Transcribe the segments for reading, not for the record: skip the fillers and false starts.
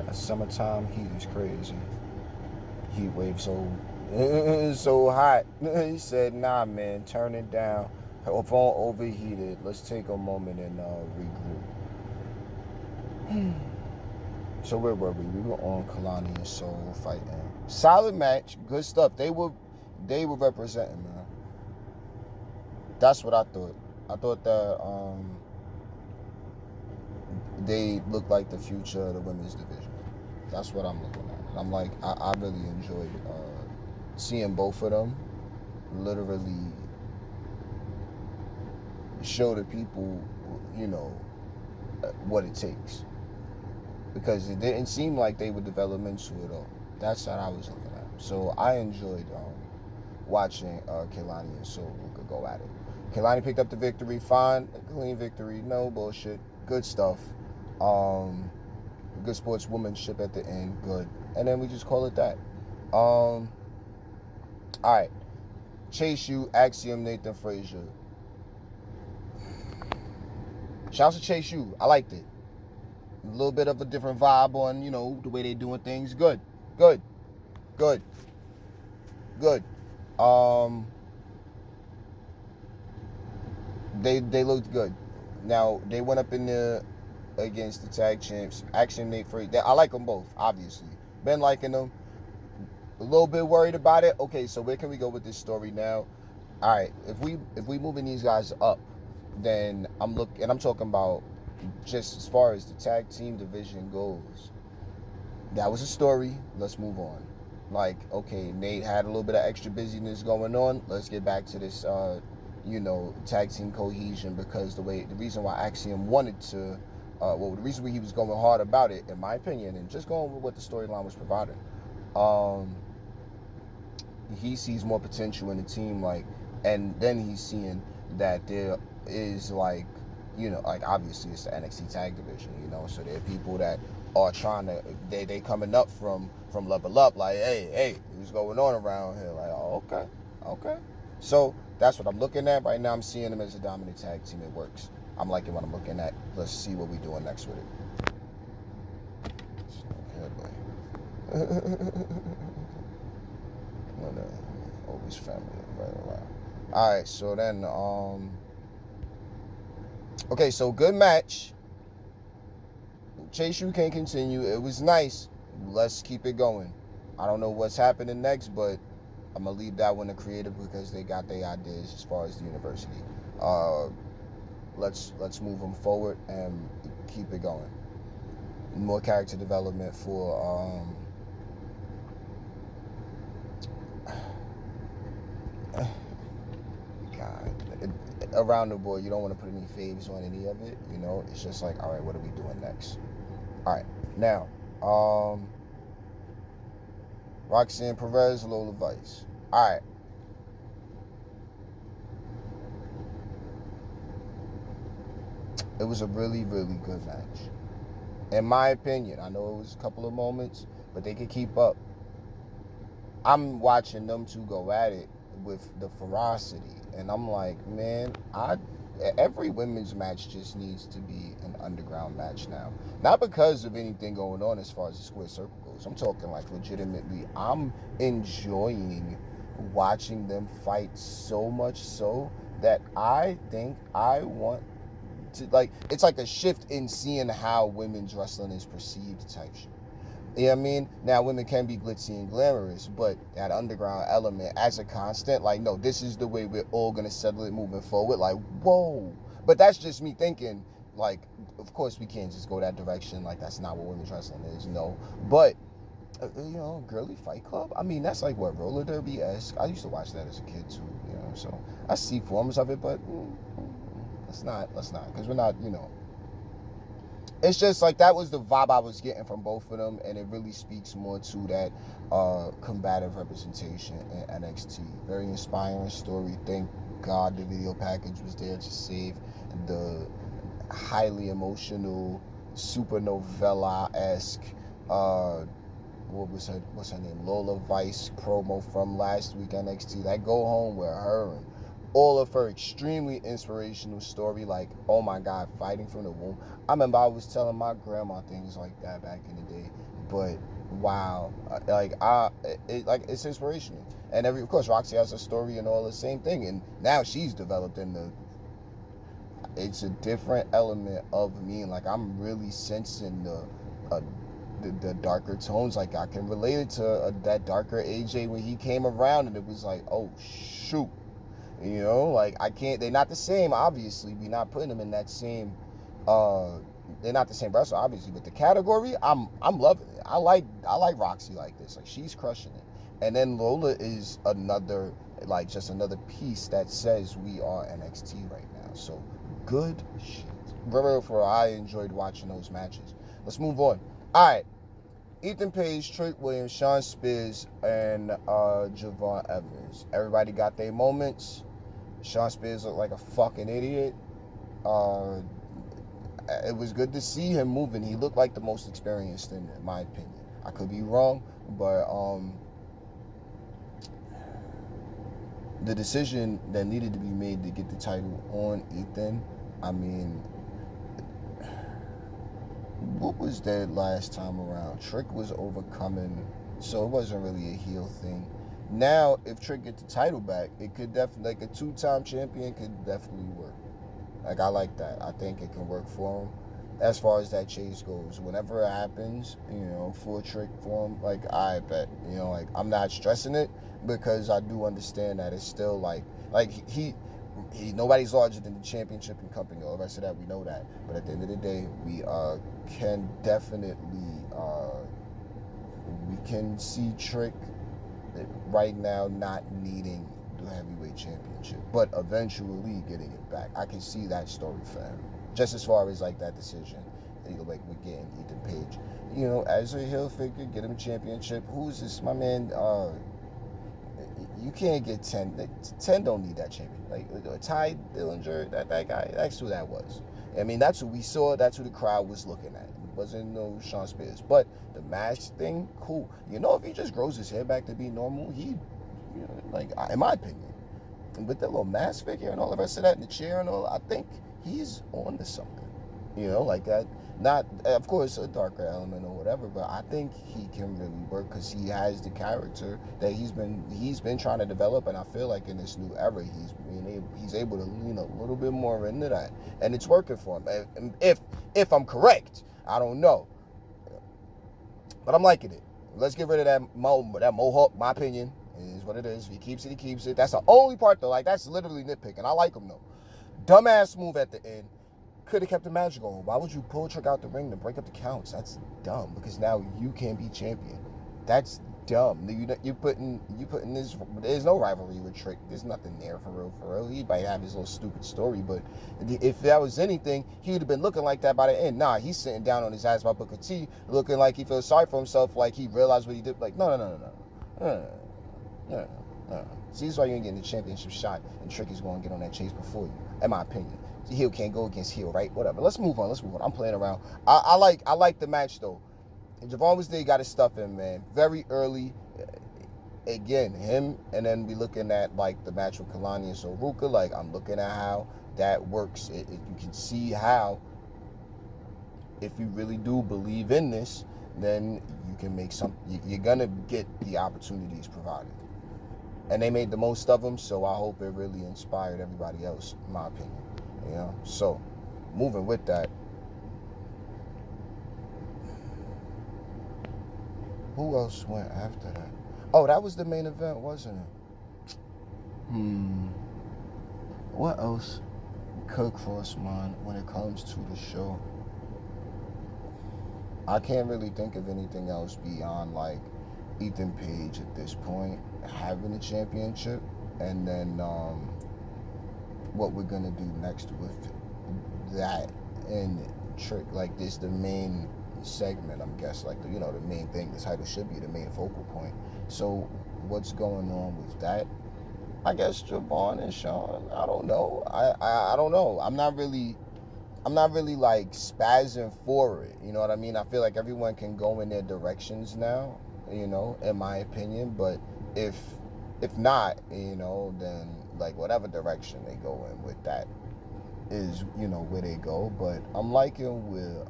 That summertime heat is crazy. HeatWave so hot. He said, "Nah, man, turn it down. Her phone overheated. Let's take a moment and regroup." So where were we? We were on Kalani and Soul fighting. Solid match, good stuff. They were representing, man. That's what I thought. I thought that they looked like the future of the women's division. That's what I'm looking at. I'm like, I really enjoyed seeing both of them literally show the people, you know, what it takes. Because it didn't seem like they were developmental at all. That's what I was looking at. So I enjoyed watching Kehlani and Soul Luka go at it. Kehlani picked up the victory, fine, clean victory, no bullshit, good stuff. Good sportswomanship at the end, good. And then we just call it that. All right. Chase U, Axiom, Nathan Frazier. Shouts to Chase U. I liked it. A little bit of a different vibe on, you know, the way they doing things. Good. Good. Good. Good. They looked good. Now, they went up in there against the tag champs. Axiom, Nate Frazier. I like them both, obviously. Been liking them. A little bit worried about it. Okay, so where can we go with this story now? All right, if we moving these guys up, then I'm talking about just as far as the tag team division goes. That was a story. Let's move on. Like, okay, Nate had a little bit of extra busyness going on. Let's get back to this, tag team cohesion, because the reason why Axiom wanted to, the reason why he was going hard about it, in my opinion, and just going with what the storyline was providing, he sees more potential in the team, like, and then he's seeing that there is, like, obviously it's the NXT tag division, so there are people that are trying to, they coming up from level up, like, hey, what's going on around here? Like, oh, okay. So that's what I'm looking at right now. I'm seeing them as a dominant tag team. It works. I'm liking what I'm looking at. Let's see what we're doing next with it. Always family right around. All right, so then, okay, so good match. Chase U can continue. It was nice. Let's keep it going. I don't know what's happening next, but I'm gonna leave that one to creative because they got their ideas as far as the university. Let's move them forward and keep it going. More character development for God, around the board. You don't want to put any faves on any of it. It's just like, all right, what are we doing next? All right, now, Roxanne Perez, Lola Vice. All right. It was a really, really good match. In my opinion, I know it was a couple of moments, but they could keep up. I'm watching them two go at it with the ferocity, and I'm like, man, every women's match just needs to be an underground match now. Not because of anything going on as far as the square circle goes. I'm talking like legitimately, I'm enjoying watching them fight so much so that I think I want to, like, it's like a shift in seeing how women's wrestling is perceived type shit. You know what I mean? Now, women can be glitzy and glamorous, but that underground element as a constant, like, no, this is the way we're all going to settle it moving forward. Like, whoa. But that's just me thinking, like, of course we can't just go that direction. Like, that's not what women's wrestling is, no. But, Girly Fight Club, I mean, that's like what, roller derby-esque? I used to watch that as a kid, too, so I see forms of it, but let's not, because we're not, it's just like that was the vibe I was getting from both of them, and it really speaks more to that combative representation in NXT. Very inspiring story. Thank God the video package was there to save the highly emotional, super novella-esque, what's her name? Lola Vice promo from last week NXT. That go home with her and all of her extremely inspirational story, like, oh my God, fighting from the womb. I remember I was telling my grandma things like that back in the day. but wow, it's inspirational. And of course, Roxy has a story and all the same thing, and now she's developed in it's a different element of me, and like I'm really sensing the darker tones. Like I can relate it to that darker AJ when he came around, and it was like, oh shoot, like I can't. They're not the same, obviously. We're not putting them in that same. They're not the same wrestler, obviously, but the category, I'm loving it. I like Roxy like this. Like she's crushing it, and then Lola is just another piece that says we are NXT right now. So good shit. For I enjoyed watching those matches. Let's move on. All right. Ethan Page, Trick Williams, Sean Spears, and Javon Evans. Everybody got their moments. Sean Spears looked like a fucking idiot. It was good to see him moving. He looked like the most experienced in my opinion. I could be wrong, but the decision that needed to be made to get the title on Ethan, I mean, what was that last time around? Trick was overcoming, so it wasn't really a heel thing. Now, if Trick gets the title back, it could definitely, like a 2-time champion could definitely work. Like, I like that. I think it can work for him. As far as that chase goes, whenever it happens, for Trick for him, like, I bet, like, I'm not stressing it because I do understand that it's still, like he nobody's larger than the championship and company. All the rest of that, we know that. But at the end of the day, we can definitely, we can see Trick right now not needing the heavyweight championship, but eventually getting it back. I can see that story for him. Just as far as like that decision, like we're getting Ethan Page, as a heel figure, get him a championship. Who's this? My man. You can't get 10. 10 don't need that champion. Like Ty Dillinger, that guy. That's who that was. I mean, that's who we saw. That's who the crowd was looking at. It wasn't no Sean Spears. But the mask thing, cool. If he just grows his hair back to be normal, he, in my opinion, and with that little mask figure and all the rest of that, and the chair and all, I think he's on to something. Like that. Not, of course, a darker element or whatever, but I think he can really work because he has the character that he's been trying to develop, and I feel like in this new era, he's able to lean a little bit more into that, and it's working for him. If I'm correct, I don't know, but I'm liking it. Let's get rid of that mohawk. My opinion is what it is. If he keeps it, he keeps it. That's the only part though. Like that's literally nitpicking. I like him though. Dumbass move at the end. Could have kept the match going. Why would you pull Trick out the ring to break up the counts? That's dumb because now you can't be champion. That's dumb. You putting this. There's no rivalry with Trick. There's nothing there for real. He might have his little stupid story, but if that was anything, he would have been looking like that by the end. Nah, he's sitting down on his ass by Booker T, looking like he feels sorry for himself, like he realized what he did. Like no. See, this is why you ain't getting the championship shot, and Trick is going to get on that chase before you, in my opinion. Heel can't go against heel, right? Whatever. Let's move on. I'm playing around. I like the match though. And Javon was there, got his stuff in, man. Very early. Again, him, and then we looking at like the match with Kalani and Soruka. Like I'm looking at how that works. You can see how, if you really do believe in this, then you can make you're gonna get the opportunities provided. And they made the most of them, so I hope it really inspired everybody else, in my opinion. So moving with that, who else went after that? Oh, that was the main event, wasn't it? What else could cross mind when it comes to the show? I can't really think of anything else beyond like Ethan Page at this point having a championship, and then what we're gonna do next with that and Trick. Like this, the main segment, I'm guessing, like the main thing. The title should be the main focal point. So what's going on with that? I guess Javon and Sean. I don't know. I don't know. I'm not really like spazzing for it. You know what I mean? I feel like everyone can go in their directions now. In my opinion. But if not, then like whatever direction they go in with that is, where they go. But I'm liking with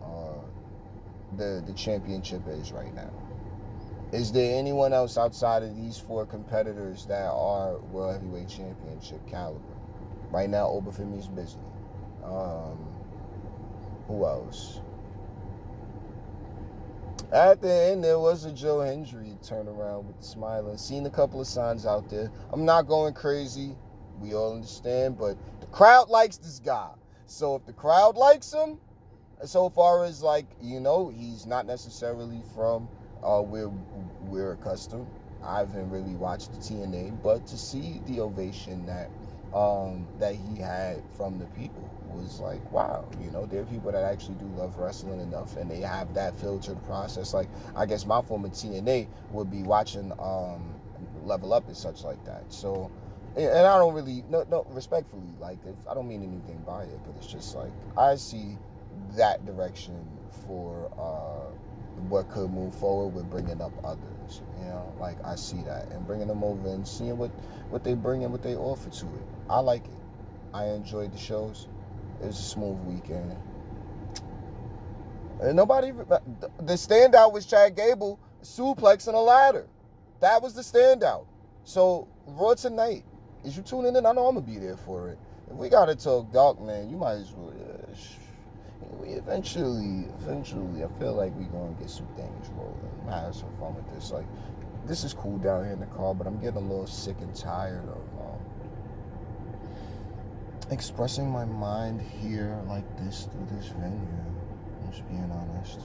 the championship is right now. Is there anyone else outside of these 4 competitors that are World Heavyweight Championship caliber? Right now, Obafemi's busy. Who else? At the end, there was a Joe Hendry turnaround with smiling. Seen a couple of signs out there. I'm not going crazy. We all understand, but the crowd likes this guy. So if the crowd likes him, so far as like, he's not necessarily from where we're accustomed. I haven't really watched the TNA, but to see the ovation that he had from the people was like, wow, there are people that actually do love wrestling enough, and they have that filtered process. Like, I guess my form of TNA would be watching Level Up and such like that. So, and I don't really, no, respectfully, like, I don't mean anything by it, but it's just like, I see that direction for what could move forward with bringing up others, like I see that, and bringing them over and seeing what they bring and what they offer to it. I like it. I enjoyed the shows. It was a smooth weekend. And the standout was Chad Gable suplexing a ladder. That was the standout. So Raw tonight, is you tuning in? I know I'm gonna be there for it. If we gotta talk dark, man, you might as well. We eventually, I feel like we're gonna get some things rolling. I have some fun with this. Like, this is cool down here in the car, but I'm getting a little sick and tired of expressing my mind here like this through this venue. I'm just being honest.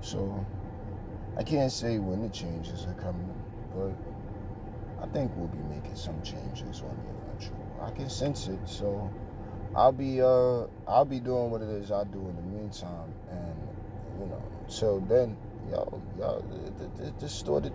So I can't say when the changes are coming, but I think we'll be making some changes on the eventual. I can sense it, so I'll be doing what it is I do in the meantime, and so then, yo, distorted.